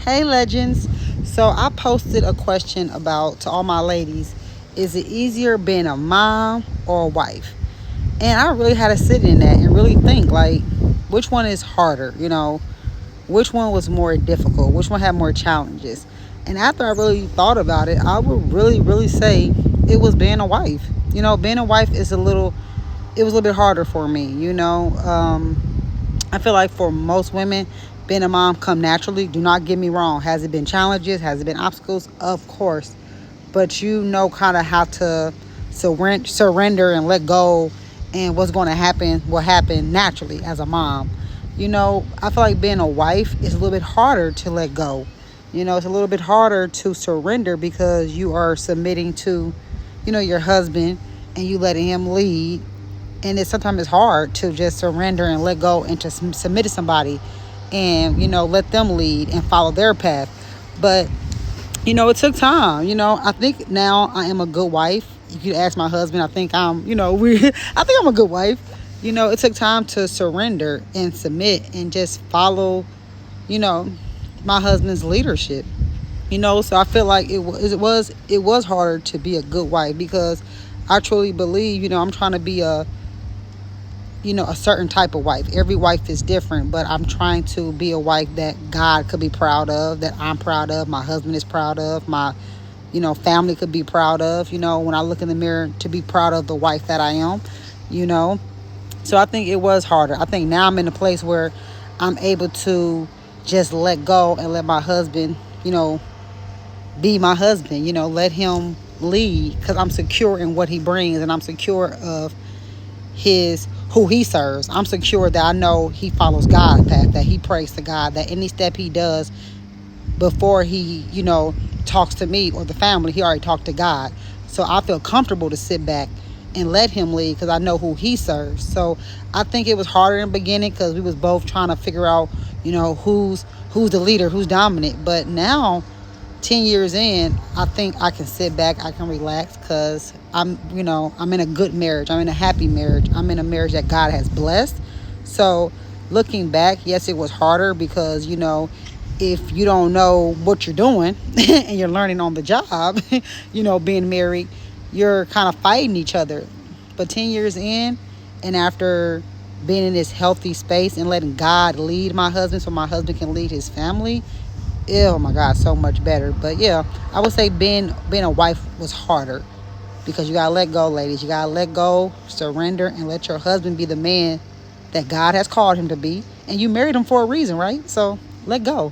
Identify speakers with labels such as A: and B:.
A: Hey legends. So I posted a question about to all my ladies, is it easier being a mom or a wife? And I really had to sit in that and really think like which one is harder, which one was more difficult, which one had more challenges. And after I really thought about it, I would really say it was being a wife. Being a wife is it was a little bit harder for me, I feel like for most women, being a mom come naturally. Do not get me wrong. Has it been challenges? Has it been obstacles? Of course. But kind of how to surrender and let go, and what's going to happen will happen naturally as a mom. I feel like being a wife is a little bit harder to let go. It's a little bit harder to surrender because you are submitting to, your husband, and you letting him lead. And sometimes it's hard to just surrender and let go and to submit to somebody, and let them lead and follow their path. But it took time. I think now I am a good wife. You could ask my husband. I think I'm we I think I'm a good wife. It took time to surrender and submit and just follow you know my husband's leadership. So I feel like it was harder to be a good wife, because I truly believe, I'm trying to be a certain type of wife. Every wife is different, but I'm trying to be a wife that God could be proud of, that I'm proud of, my husband is proud of, my, family could be proud of, when I look in the mirror, to be proud of the wife that I am, you know. So I think it was harder. I think now I'm in a place where I'm able to just let go and let my husband, be my husband, let him lead, because I'm secure in what he brings, and I'm secure of who he serves. I'm secure that I know he follows God's path, that he prays to God, that any step he does before he talks to me or the family, he already talked to God. So I feel comfortable to sit back and let him lead, because I know who he serves. So I think it was harder in the beginning, because we was both trying to figure out who's the leader, who's dominant. But now, 10 years in, I think I can sit back, I can relax, because I'm in a good marriage. I'm in a happy marriage. I'm in a marriage that God has blessed. So looking back, yes, it was harder, because, if you don't know what you're doing and you're learning on the job, being married, you're kind of fighting each other. But 10 years in, and after being in this healthy space and letting God lead my husband so my husband can lead his family, oh my God, so much better. But yeah, I would say being a wife was harder, because you gotta let go, ladies. You gotta let go, surrender, and let your husband be the man that God has called him to be. And you married him for a reason, right? So let go.